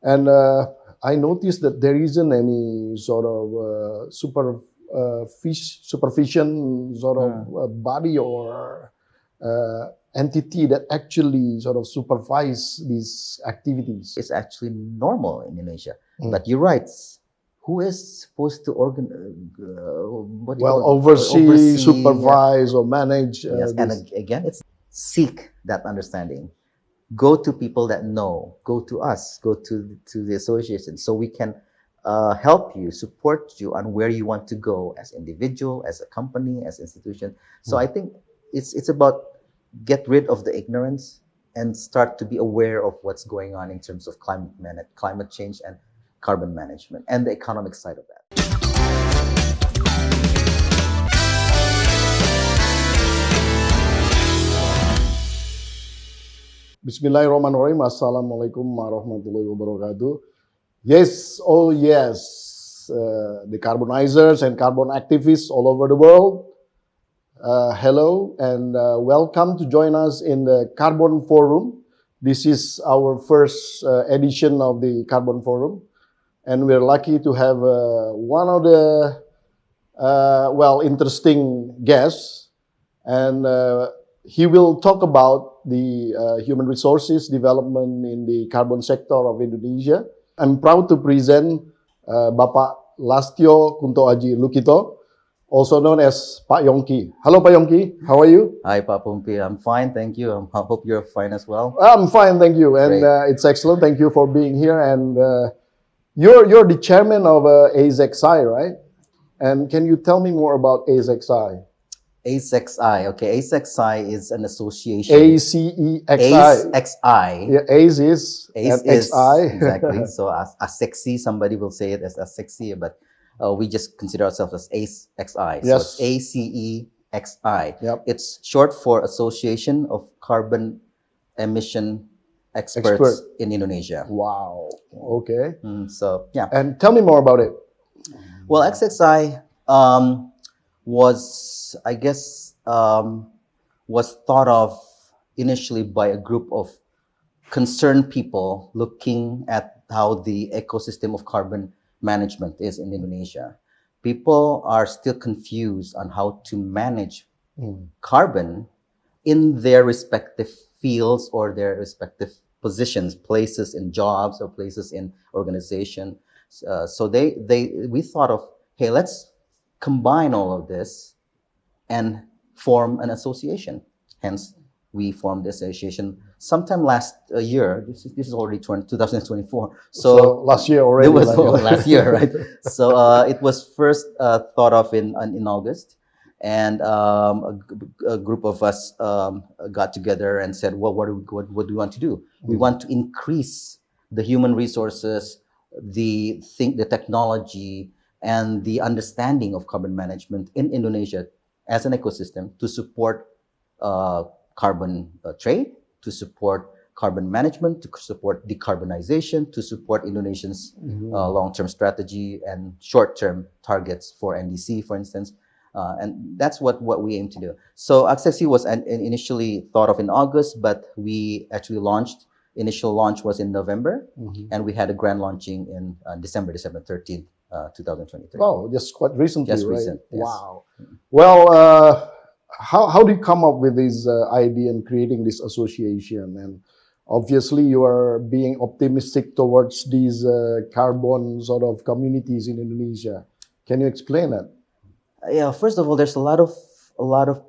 And I noticed that there isn't any sort of supervision sort of body or entity that actually sort of supervise these activities. It's actually normal in Indonesia. Mm. But you're right. Who is supposed to Oversee, supervise, or manage. Yes, and again, it's seek that understanding. Go to people that know. Go to us. Go to the association, so we can help you, support you on where you want to go as individual, as a company, as institution. So I think it's about get rid of the ignorance and start to be aware of what's going on in terms of climate change and carbon management and the economic side of that. Bismillahirrahmanirrahim. Assalamualaikum warahmatullahi wabarakatuh. Yes, oh yes, decarbonizers and carbon activists all over the world. Hello and welcome to join us in the Carbon Forum. This is our first edition of the Carbon Forum, and we're lucky to have one of the interesting guests, and he will talk about the human resources development in the carbon sector of Indonesia. I'm proud to present Bapak LASTYO KUNTOAJI LUKITO, also known as Pak Yongki. Hello, Pak Yongki. How are you? Hi, Pak Poempida. I'm fine, thank you. I hope you're fine as well. I'm fine, thank you. And it's excellent. Thank you for being here. And you're the chairman of ASEXI, right? And can you tell me more about ASEXI? ASEXI, okay. ASEXI is an association. ACEXI. ASEXI. Yeah, ACE is XI. Exactly. So as sexy, somebody will say it as sexy, but we just consider ourselves as ASEXI. Yes. So it's ACEXI. Yep. It's short for Association of Carbon Emission Experts in Indonesia. Wow. Okay. So yeah. And tell me more about it. Well, XXI was, I guess, was thought of initially by a group of concerned people looking at how the ecosystem of carbon management is in Indonesia. People are still confused on how to manage carbon in their respective fields or their respective positions, places in jobs or places in organization. So we thought of, hey, let's combine all of this and form an association. Hence, we formed the association sometime last year. This is already 2024. So last year already. It was last year, right? So it was first thought of in August, and a group of us got together and said, well, what do we want to do? We want to increase the human resources, the technology, and the understanding of carbon management in Indonesia as an ecosystem to support carbon trade, to support carbon management, to support decarbonization, to support Indonesia's long-term strategy and short-term targets for NDC, for instance. And that's what we aim to do. So AXEXI was initially thought of in August, but we actually launched. Initial launch was in November, and we had a grand launching in December 13th. 2023. Oh, just quite recently, just right? Recent, yes. Wow. Well, how do you come up with this idea and creating this association? And obviously, you are being optimistic towards these carbon sort of communities in Indonesia. Can you explain that? Yeah. First of all, there's a lot of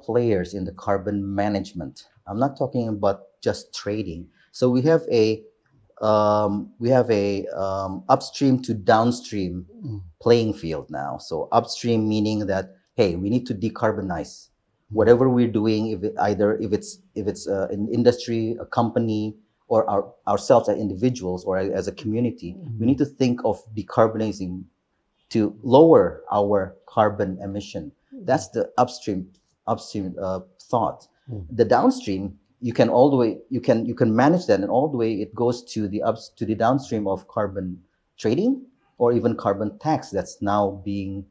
players in the carbon management. I'm not talking about just trading. So we have a upstream to downstream playing field now. So upstream meaning that, hey, we need to decarbonize whatever we're doing. If it's an industry, a company, or ourselves as individuals or as a community, we need to think of decarbonizing to lower our carbon emission. That's the upstream thought. The downstream, you can manage that, and all the way it goes to the downstream of carbon trading or even carbon tax that's now being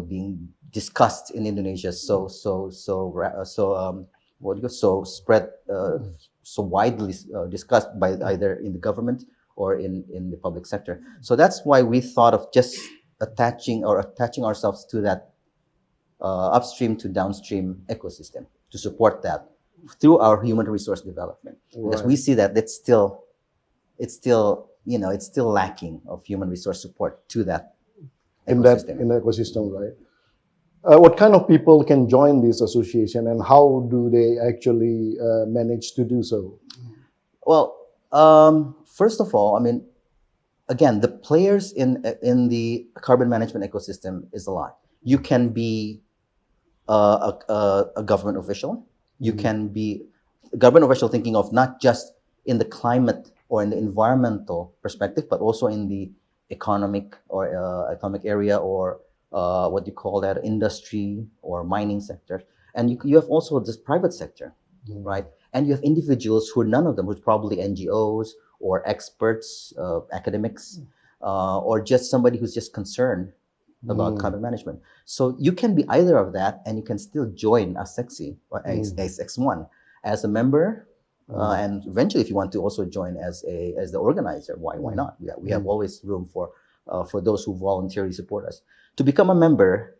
being discussed in Indonesia. So widely discussed by either in the government or in the public sector. So that's why we thought of just attaching ourselves to that upstream to downstream ecosystem to support that through our human resource development, because we Right. see that it's still it's still lacking of human resource support to that In ecosystem. the ecosystem, right? What kind of people can join this association, and how do they actually manage to do so? Well, first of all, I mean, again, the players in the carbon management ecosystem is a lot. You can be a government official. You can be a government official thinking of not just in the climate or in the environmental perspective, but also in the economic or economic area, or what you call that, industry or mining sector. And you have also this private sector, right? And you have individuals who are none of them, who's probably NGOs or experts, academics, or just somebody who's just concerned about carbon management. So you can be either of that, and you can still join as Sexy or as X1 as a member, and eventually, if you want to also join as the organizer, why not? We have always room for those who voluntarily support us. To become a member,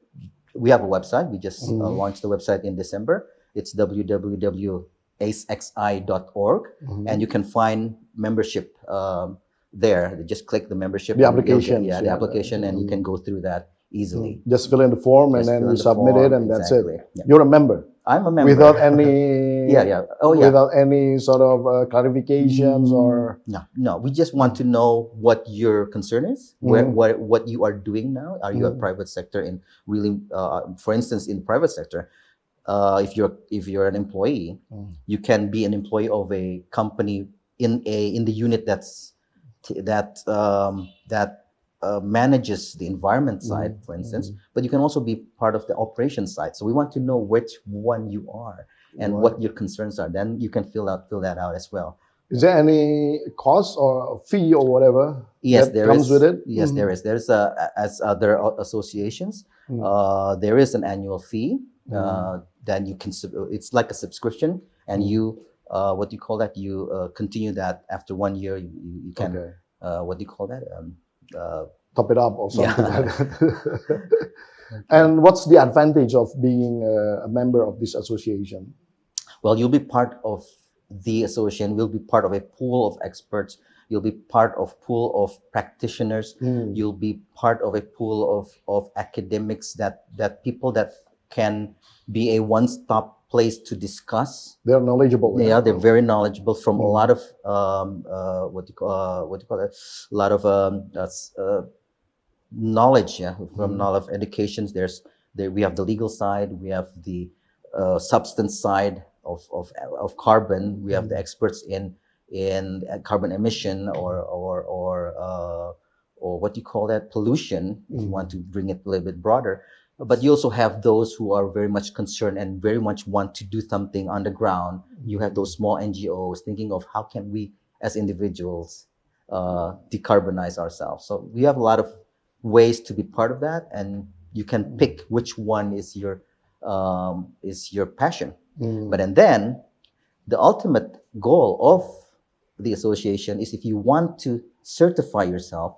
we have a website. We just launched the website in December. It's www.acexi.org, and you can find membership there. Just click the membership. The and you'll get- applications, yeah, the yeah. application, and you can go through that easily. Just fill in the form and Just then fill you in the submit form, it, and that's exactly. it. Yeah. You're a member I'm a member. without any Oh, yeah. without any sort of clarifications or No. We just want to know what your concern is, what you are doing now. Are you a private sector in really, for instance, in private sector, if you're an employee, you can be an employee of a company in the unit that manages the environment side, for instance, but you can also be part of the operation side. So we want to know which one you are and what your concerns are. Then you can fill that out as well. is there any cost or fee or whatever Yes, that there comes is. with it? Yes, there is. There's as other associations, there is an annual fee. Then you can it's like a subscription, and you what do you call that? You continue that after 1 year. You can what do you call that? Top it up or something Yeah. like that. And what's the advantage of being a member of this association? Well, you'll be part of the association. You'll be part of a pool of experts. You'll be part of pool of practitioners. You'll be part of a pool of academics that people that can be a one-stop place to discuss. They're knowledgeable. Yeah, they're very knowledgeable from a lot of what do you call it? A lot of knowledge, from knowledge of educations. We have the legal side, we have the substance side of carbon. We have the experts in carbon emission or what do you call that, pollution, if you want to bring it a little bit broader. But you also have those who are very much concerned and very much want to do something on the ground. You have those small NGOs thinking of how can we as individuals decarbonize ourselves. So we have a lot of ways to be part of that, and you can pick which one is your passion. But and then the ultimate goal of the association is, if you want to certify yourself,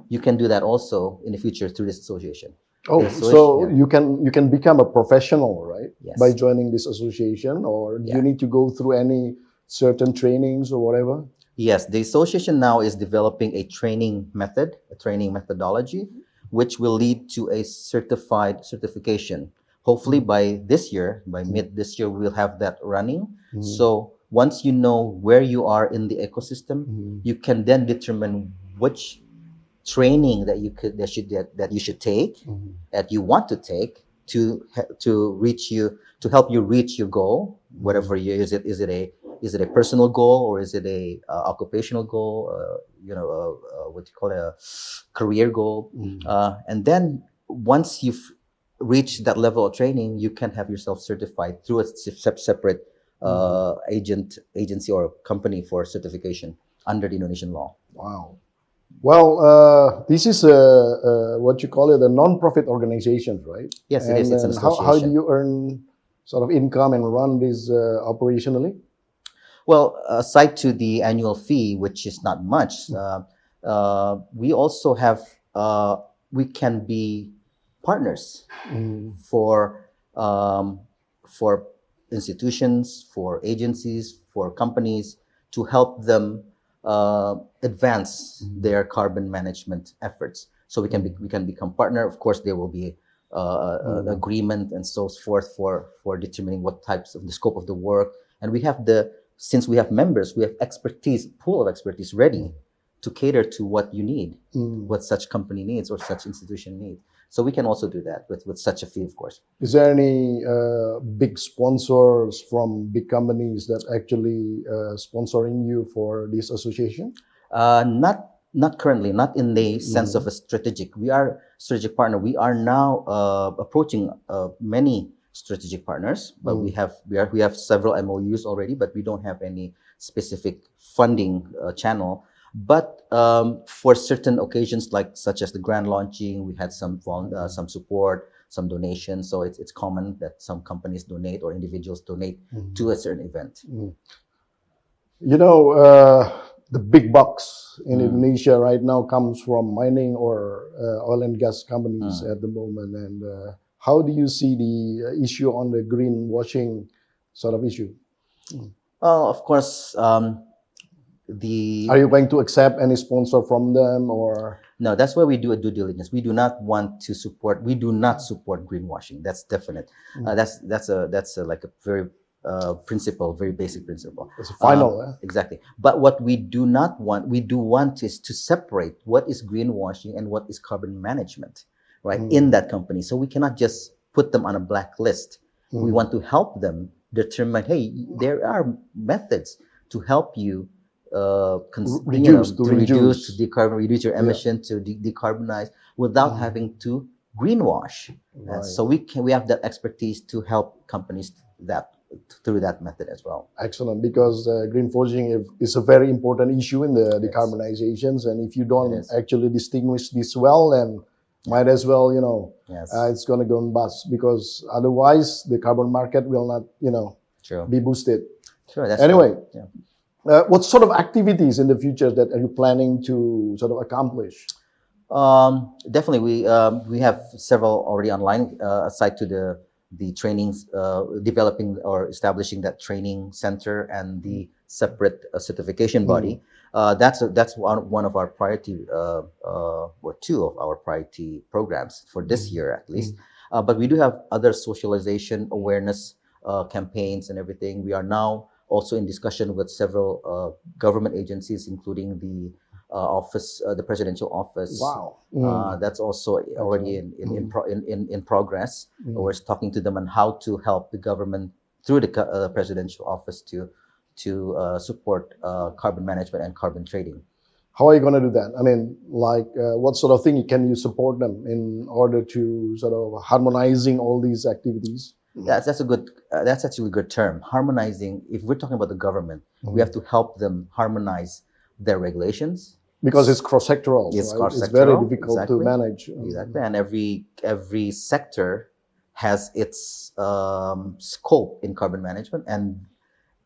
you can do that also in the future through this association. Oh, The so association- you can become a professional, right? Yes. By joining this association, or do you Yeah. need to go through any certain trainings or whatever? Yes, the association now is developing a training methodology, which will lead to a certification. Hopefully by this year, by mid this year, we'll have that running. So once you know where you are in the ecosystem, you can then determine which training that you should take, that you want to take to help you reach your goal, whatever is it a personal goal, or is it a occupational goal, what do you call it, a career goal. And then once you've reached that level of training, you can have yourself certified through a separate agency or company for certification under the Indonesian law. Wow. Well, this is what you call it, a non-profit organization, right? Yes, it is. It's an how do association. you earn sort of income and run this operationally? Well, aside to the annual fee, which is not much, we also have we can be partners Mm, for um, for institutions, for agencies, for companies to help them advance their carbon management efforts. So we can become partner. Of course, there will be an agreement and so forth for determining what types of the scope of the work. And we have the since we have members, we have expertise, pool of expertise ready to cater to what you need, what such company needs or such institution needs. So we can also do that with such a fee, of course. Is there any big sponsors from big companies that actually sponsoring you for this association? Not currently, not in the sense of a strategic. We are strategic partner. We are now approaching many strategic partners, but we have several MOUs already, but we don't have any specific funding channel. But for certain occasions, like such as the grand launching, we had some some support, some donations. So it's common that some companies donate or individuals donate to a certain event. You know, the big bucks in Indonesia right now comes from mining or oil and gas companies at the moment. And how do you see the issue on the greenwashing sort of issue? Of course, Are you going to accept any sponsor from them or? No, that's why we do a due diligence. We do not want to support. We do not support greenwashing. That's definite. That's a like a very principle, very basic principle. It's a final. Exactly. But what we do not want, we do want is to separate what is greenwashing and what is carbon management, right? In that company. So we cannot just put them on a blacklist. We want to help them determine, hey, there are methods to help you reduce your emission, to decarbonize without having to greenwash. Right. So we have that expertise to help companies through that method as well. Excellent, because greenwashing is a very important issue in the decarbonizations, and if you don't actually distinguish this well, then might as well, it's going to go and bust, because otherwise the carbon market will not, be boosted. Sure. That's anyway. Right. Yeah. What sort of activities in the future that are you planning to sort of accomplish? Definitely, we have several already online. Aside to the trainings, developing or establishing that training center and the separate certification body. That's one of our priority or two of our priority programs for this year at least. But we do have other socialization awareness campaigns and everything. We are now also in discussion with several government agencies, including the office, the presidential office. Wow. That's also already in progress. We're talking to them on how to help the government through the presidential office to support carbon management and carbon trading. How are you going to do that? I mean, like, what sort of thing can you support them in order to sort of harmonizing all these activities? That's actually a good term. Harmonizing. If we're talking about the government, we have to help them harmonize their regulations. Because it's cross-sectoral, It's right? cross-sectoral, It's very difficult to manage. Exactly, and every sector has its scope in carbon management, and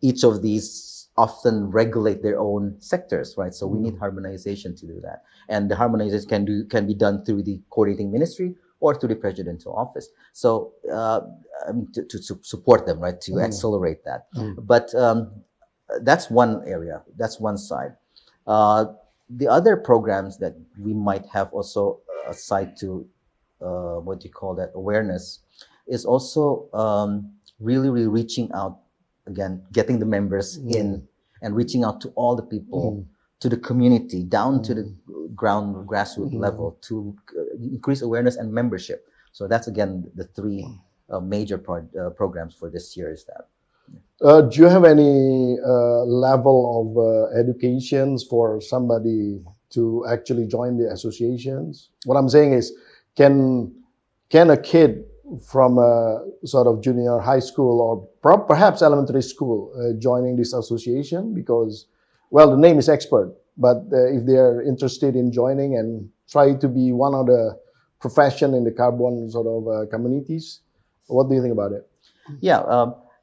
each of these often regulate their own sectors, right? So we need harmonization to do that, and the harmonization can be done through the coordinating ministry or through the presidential office. So to support them, right, to accelerate that. But that's one area. That's one side. The other programs that we might have also aside to awareness is also really reaching out, again, getting the members in and reaching out to all the people, to the community, down to the grassroots level, to increase awareness and membership. So that's, again, the three major programs for this year is that. Do you have any level of educations for somebody to actually join the associations? What I'm saying is, can a kid from a sort of junior high school or perhaps elementary school joining this association? Because, well, the name is expert, but if they're interested in joining and try to be one of the profession in the carbon sort of communities, what do you think about it? Yeah.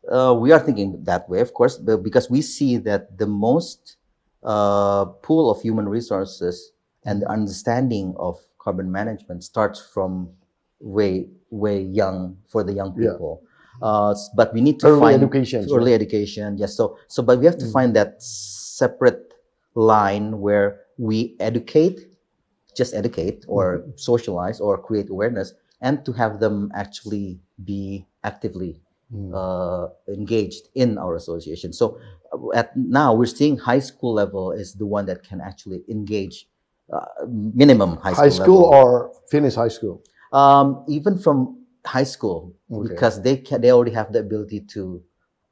We are thinking that way, of course, but because we see that the most pool of human resources and the understanding of carbon management starts from way young for the young Yeah. people. But we need to Early find education, early right? education. Yes, so but we have to find that separate line where we educate, just educate or socialize or create awareness, and to have them actually be actively engaged in our association. So at now we're seeing high school level is the one that can actually engage, minimum high High school school level, or finish high school? even from high school, Okay. because they already have the ability to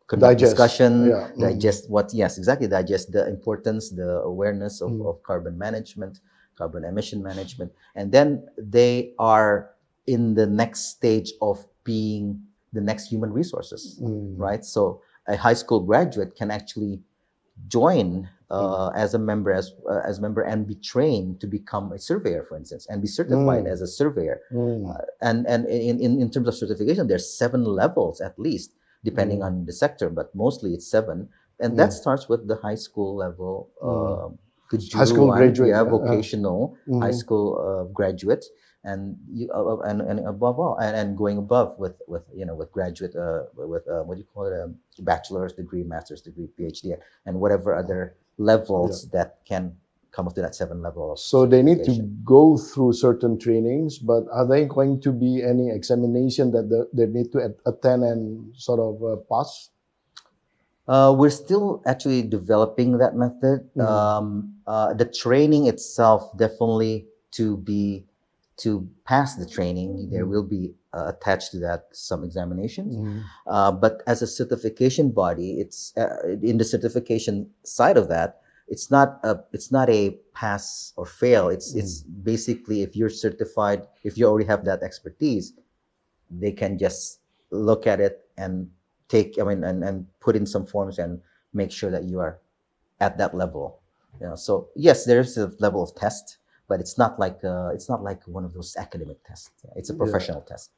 conduct Digest. discussion, Yeah. digest what, yes, exactly, digest the importance, the awareness of carbon management, carbon emission management, and then they are in the next stage of being the next human resources, right? So a high school graduate can actually join as a member, as member, and be trained to become a surveyor, for instance, and be certified as a surveyor. And in terms of certification, there's 7 levels at least, depending on the sector, but mostly it's 7. And that starts with the high school level. The High Juru school one, graduate. yeah, Yeah. vocational high school graduate, and you and above all, and going above with with graduate, with what do you call it, bachelor's degree, master's degree, PhD, and whatever other levels that can come up to that 7 level of So they need to certification. go through certain trainings, but are there going to be any examination that they need to attend and sort of pass? We're still actually developing that method. The training itself, definitely to pass the training, there will be attached to that some examinations. But as a certification body, it's in the certification side of that. It's not a pass or fail. It's basically, if you're certified, if you already have that expertise, they can just look at it and and put in some forms and make sure that you are at that level. So yes, there's a level of test, but it's not like one of those academic tests. It's a Yeah. professional test.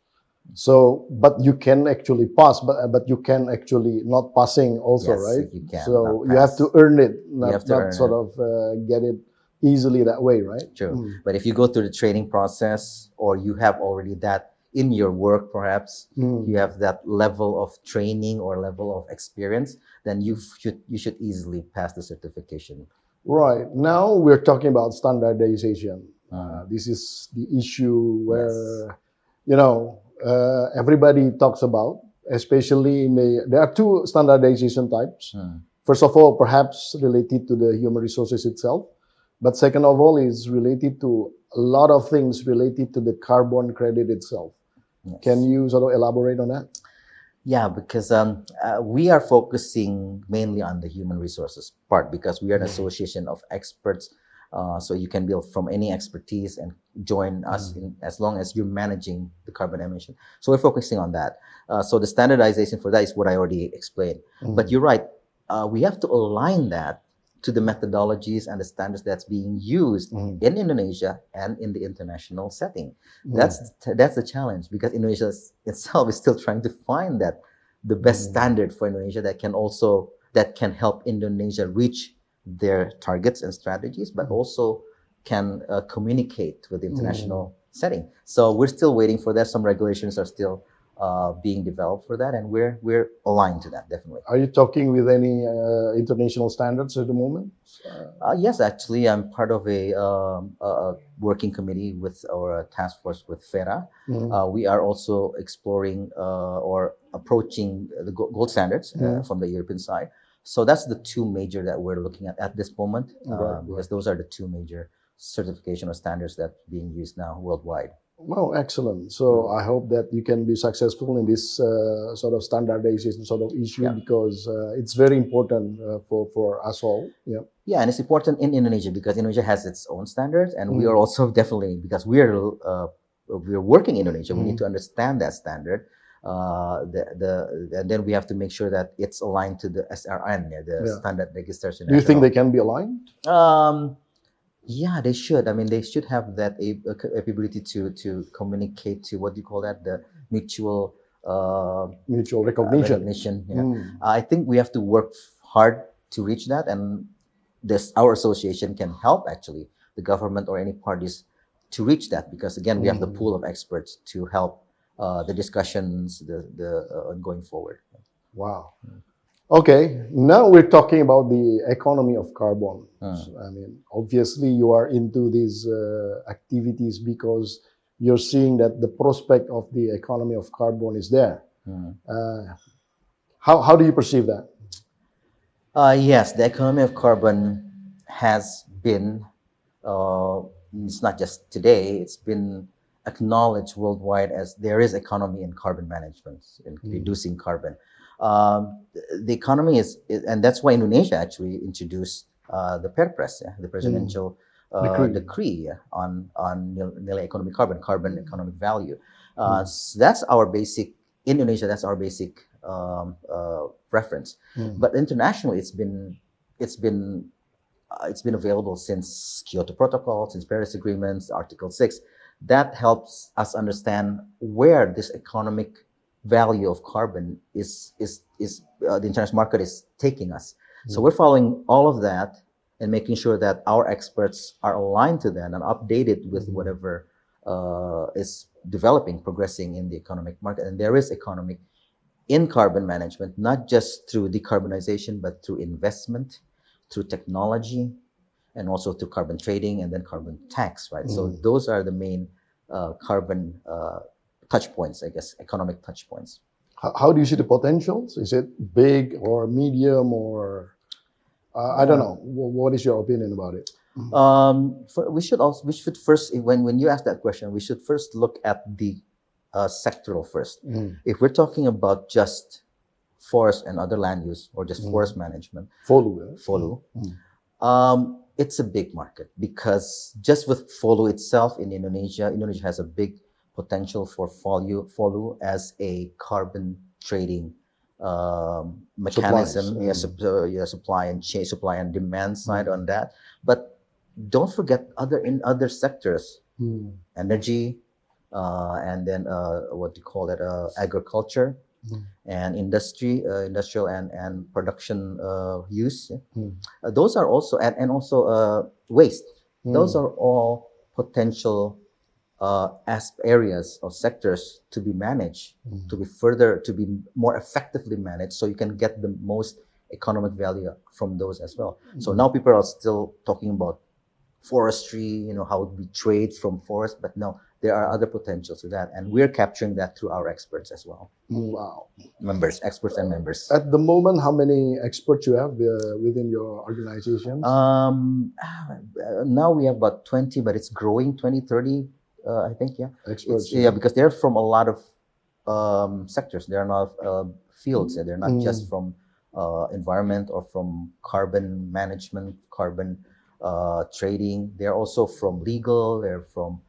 So, but you can actually pass, but you can actually not passing also, Yes, right? if you can not So you have pass, to earn it, you have to not earn sort it. of get it easily that way, right? True. But if you go through the training process, or you have already that in your work, perhaps you have that level of training or level of experience, then you should easily pass the certification. Right. Now we're talking about standardization. Mhm. This is the issue Yes. where, everybody talks about, especially there are two standardization types. Mm. First of all, perhaps related to the human resources itself, but second of all is related to a lot of things related to the carbon credit itself. Can Yes. you sort of elaborate on that? Yeah, because we are focusing mainly on the human resources part, because we are an association of experts. So you can build from any expertise and join us as long as you're managing the carbon emission. So we're focusing on that. So the standardization for that is what I already explained. But you're right. We have to align that to the methodologies and the standards that's being used in Indonesia and in the international setting. That's the challenge, because Indonesia itself is still trying to find that the best standard for Indonesia that can help Indonesia reach their targets and strategies, but also can communicate with the international setting. So we're still waiting for that. Some regulations are still being developed for that, and we're aligned to that, definitely. Are you talking with any international standards at the moment? Yes, actually, I'm part of a working committee with our task force with FERA. We are also exploring or approaching the gold standards from the European side. So that's the two major that we're looking at this moment, Right, because right. those are the two major certification or standards that being used now worldwide. Well, excellent. So I hope that you can be successful in this sort of standardization sort of issue, Yeah. because it's very important for us all. Yeah. Yeah, and it's important in Indonesia because Indonesia has its own standards, and we are also definitely, because we're working in Indonesia, we need to understand that standard. And then we have to make sure that it's aligned to the SRN, yeah, the Yeah. Standard Registration Do you think they National. can be aligned? Yeah, they should. I mean, they should have that ability to communicate, to what do you call that, the mutual Mutual recognition. Yeah. I think we have to work hard to reach that, and our association can help actually the government or any parties to reach that, because again we have the pool of experts to help the discussions, the going forward. Wow. Okay, now we're talking about the economy of carbon. I mean, obviously you are into these activities because you're seeing that the prospect of the economy of carbon is there. How do you perceive that? Yes, the economy of carbon has been, it's not just today, it's been acknowledged worldwide as there is economy in carbon management, in reducing carbon. The economy and that's why Indonesia actually introduced the Perpres, the presidential decree on nilai economic carbon economic value. So that's our basic, in Indonesia, that's our basic reference. But internationally, it's been available since Kyoto Protocol, since Paris Agreements, Article 6. That helps us understand where this economic value of carbon is the international market is taking us. So we're following all of that and making sure that our experts are aligned to that and updated with whatever is developing, progressing in the economic market. And there is economic in carbon management, not just through decarbonization, but through investment, through technology, and also through carbon trading and then carbon tax, right? So those are the main carbon touch points, I guess, economic touch points. How do you see the potentials? Is it big or medium or I don't know. What is your opinion about it? We should first, when you ask that question, we should first look at the sectoral first. If we're talking about just forest and other land use or just forest management, FOLU, it's a big market, because just with FOLU itself in Indonesia has a big potential for FOLU as a carbon trading mechanism. Supply and demand side on that. But don't forget other sectors, energy, and then what do you call it, agriculture, and industrial and production use. Those are also, and also waste. Those are all potential areas or sectors to be managed, to be more effectively managed, so you can get the most economic value from those as well. So now people are still talking about forestry, how we trade from forest, but no, there are other potentials to that, and we're capturing that through our experts as well. Wow. Experts and members. At the moment, how many experts you have within your organizations? Now we have about 20, but it's growing, 20, 30, I think, yeah. Experts. Because they're from a lot of sectors. They're not fields. They're not just from environment or from carbon management, carbon trading. They're also from legal. They're from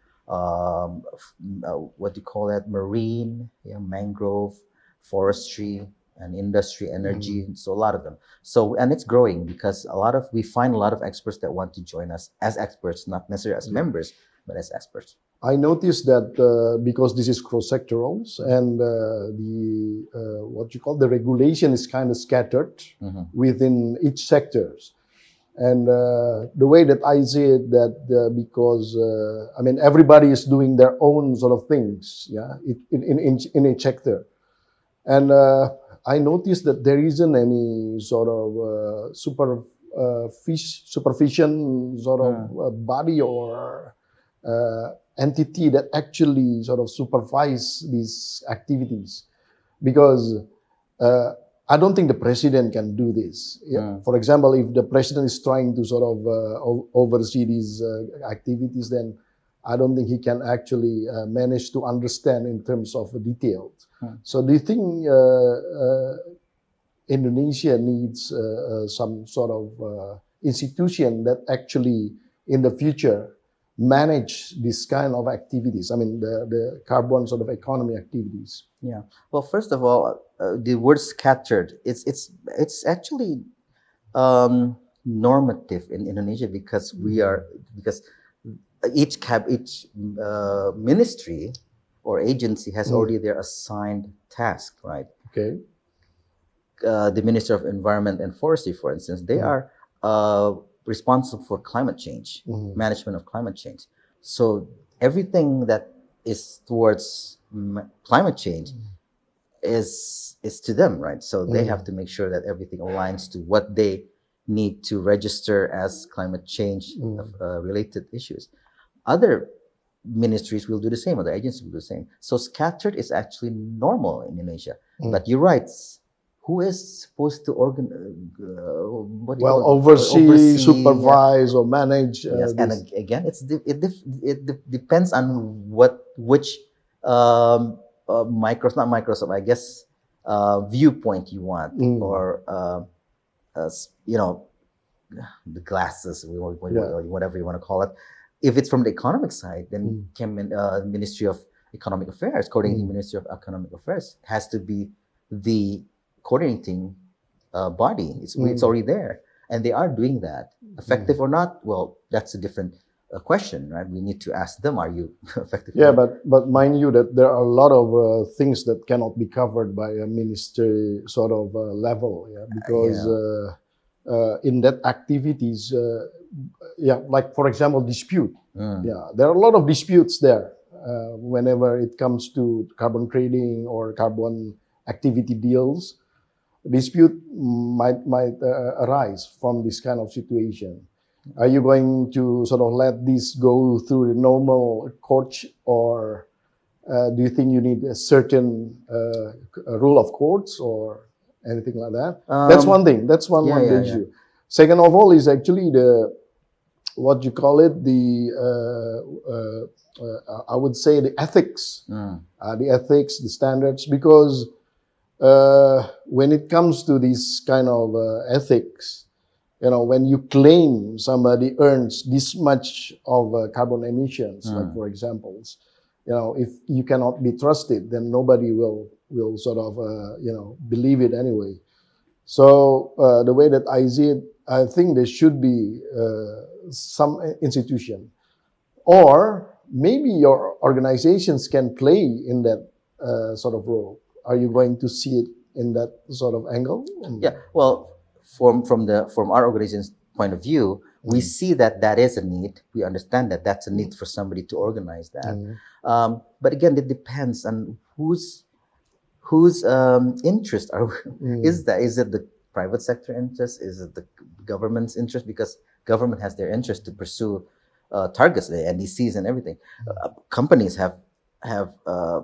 what do you call that? Marine, mangrove, forestry, and industry, energy. So a lot of them. So, and it's growing because we find a lot of experts that want to join us as experts, not necessarily as members, but as experts. I noticed that because this is cross-sectoral and the regulation is kind of scattered within each sectors. And the way that I see it, that because everybody is doing their own sort of things, in each sector, and I noticed that there isn't any sort of supervision sort of body or entity that actually sort of supervise these activities, because I don't think the president can do this. For example, if the president is trying to sort of oversee these activities, then I don't think he can actually manage to understand in terms of the details. So do you think Indonesia needs some sort of institution that actually in the future manage this kind of activities? I mean, the carbon sort of economy activities. Yeah. Well, first of all, the word scattered, it's actually normative in Indonesia, because each ministry or agency has Mm. already their assigned task, right? Okay. The Minister of Environment and Forestry, for instance, they are responsible for climate change, management of climate change. So everything that is towards climate change is to them, right? So they have to make sure that everything aligns to what they need to register as climate change related issues. Other ministries will do the same, other agencies will do the same. So scattered is actually normal in Indonesia. But you're right. Who is supposed to what do you Well, call it? oversee, supervise, or manage. Yes, and This. again, depends on which not Microsoft, I guess, viewpoint you want, or you know, the glasses, whatever you want to call it. If it's from the economic side, then Ministry of Economic Affairs, coordinating Ministry of Economic Affairs, has to be the coordinating body. It's already there, and they are doing that. Effective or not? Well, that's a different question, right? We need to ask them: are you effective? Yeah, but mind you that there are a lot of things that cannot be covered by a ministry sort of level, because in that activities, like for example, dispute. There are a lot of disputes there whenever it comes to carbon trading or carbon activity deals. Dispute might arise from this kind of situation. Are you going to sort of let this go through the normal courts, or do you think you need a certain rule of courts or anything like that? That's one thing. That's one issue. Second of all is actually the what you call it, I would say the ethics, the standards, because when it comes to this kind of ethics, when you claim somebody earns this much of carbon emissions, like for examples, if you cannot be trusted, then nobody will sort of believe it anyway. So the way that I see it, I think there should be some institution, or maybe your organizations can play in that sort of role. Are you going to see it in that sort of angle? Yeah, well, from our organization's point of view, we see that is a need. We understand that that's a need for somebody to organize that. But again, it depends on whose interest is that. Is it the private sector interest? Is it the government's interest? Because government has their interest to pursue targets, the NDCs and everything. Companies have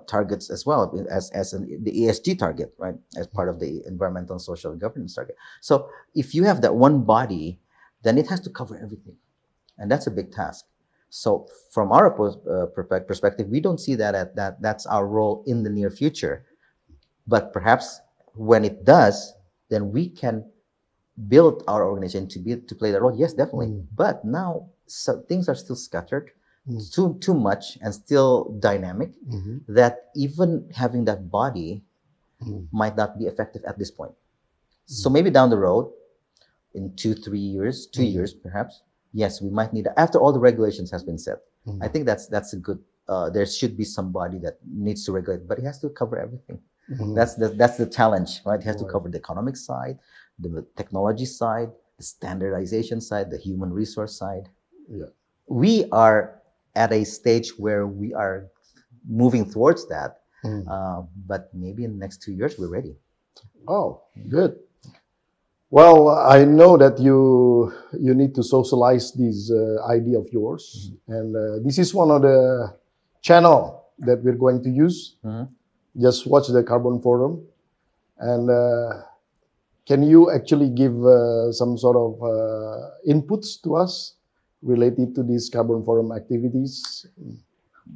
targets as well, as the ESG target, right, as part of the environmental and social governance target. So if you have that one body, then it has to cover everything, and that's a big task. So from our perspective, we don't see that's our role in the near future. But perhaps when it does, then we can build our organization to play that role. Yes, definitely. But now things are still scattered, too much, and still dynamic, that even having that body might not be effective at this point. So maybe down the road, in 2-3 years, 2 years perhaps, yes, we might need, after all the regulations has been set. I think that's a good. There should be somebody that needs to regulate, but it has to cover everything. That's the challenge, right? It has to cover the economic side, the technology side, the standardization side, the human resource side. We are at a stage where we are moving towards that, but maybe in the next 2 years we're ready. Oh, good. Well, I know that you need to socialize this idea of yours, and this is one of the channel that we're going to use. Just watch the Carbon Forum, and can you actually give some sort of inputs to us related to these Carbon Forum activities?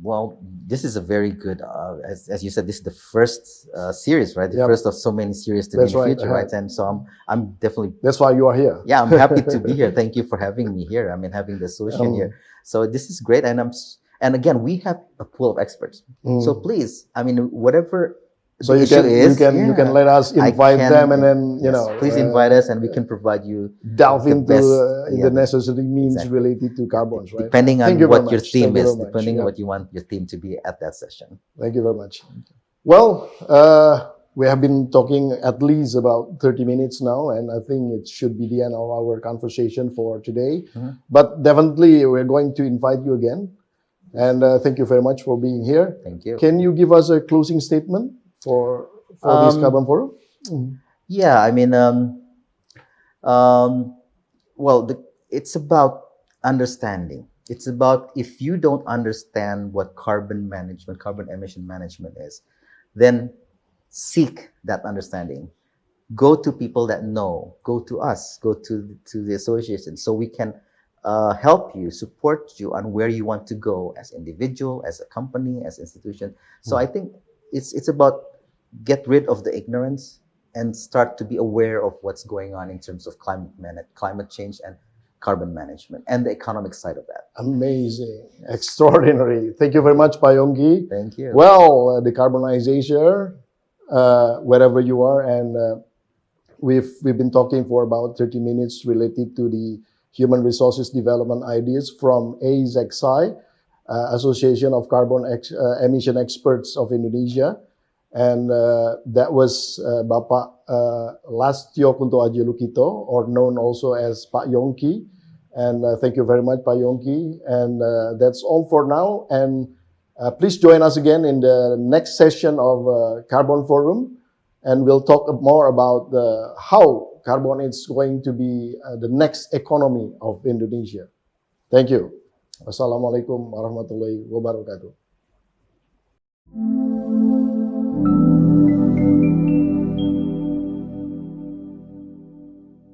Well, this is a very good, as you said, this is the first series, right? The first of so many series to be in the future, right? And so I'm definitely... That's why you are here. Yeah, I'm happy to be here. Thank you for having me here. I mean, having the solution here. So this is great. And again, we have a pool of experts. So please, I mean, whatever So the you issue can is, you can yeah, let us I invite them, and can, then yes, please invite us, and we can provide you delve the into best, the yeah, necessary means exactly. related to carbons, right? Depending Thank on you very what your much. Thank theme you very is, much. depending on Yeah. what you want your theme to be at that session. Thank you very much. Well, we have been talking at least about 30 minutes now, and I think it should be the end of our conversation for today. Mhm. But definitely, we're going to invite you again. And thank you very much for being here. Thank you. Can you give us a closing statement for this Carbon Forum? Yeah, I mean, um, well, it's about understanding. It's about, if you don't understand what carbon management, carbon emission management is, then seek that understanding. Go to people that know. Go to us. Go to the association, so we can help you, support you on where you want to go as individual, as a company, as institution. So I think it's about get rid of the ignorance and start to be aware of what's going on in terms of climate change and carbon management and the economic side of that. Amazing, extraordinary. Thank you very much, Payonggi. Thank you. Well, Decarbonization, wherever you are, and we've been talking for about 30 minutes related to the human resources development ideas from AZXI, Association of Emission Experts of Indonesia, and that was Bapak LASTYO KUNTOAJI LUKITO, or known also as Pak Yongki. And thank you very much, Pak Yongki. And that's all for now. And please join us again in the next session of Carbon Forum. And we'll talk more about how carbon is going to be the next economy of Indonesia. Thank you. Wassalamualaikum warahmatullahi wabarakatuh.